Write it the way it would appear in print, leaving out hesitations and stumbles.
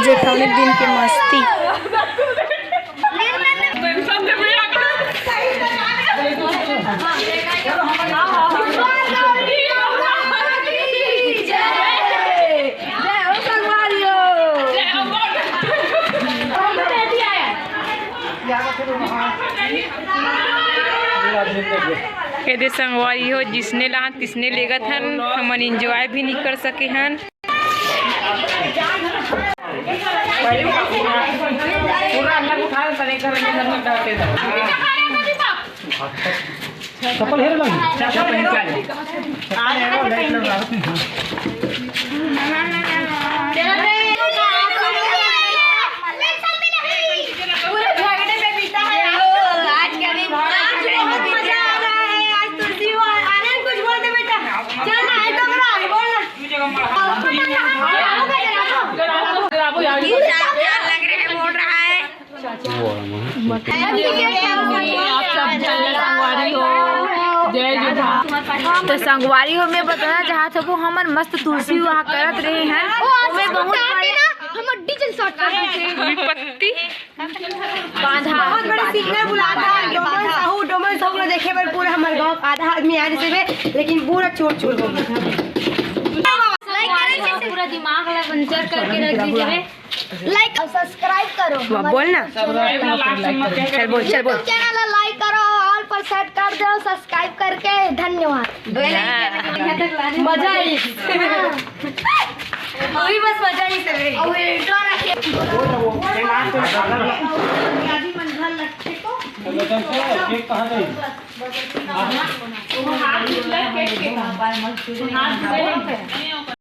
जेठौनी दिन के मस्ती। कहते संगवारी हो जिसने ला तिसने लेगत हन, हमन एंजॉय भी नहीं कर सके हन। तो संगवारी हो में बताना चाहत हो हमन मस्त तुलसी वहाँ करत रहे हैं। ओमे बहुत हमर डीजल शॉट कर थे पत्ती बांधा बहुत बड़े सिंगर बुलाता है। डोमन साहू ने देखे पर पूरा हमर गांव आधा आदमी आ जैसे, लेकिन पूरा चोर चोर हो गया। पूरा दिमाग ला पंचर करके रख दीजिए। लाइक और सब्सक्राइब करो। बोल ना, चल बोल चैनल लाइक करो, ऑल पर सेट कर दो सब्सक्राइब करके। धन्यवाद। मजा आई अभी बस मजा ही से और इंट्रो रखे आदि मन घर लगते केक कहां गई? हाथ केक के कहां पर मत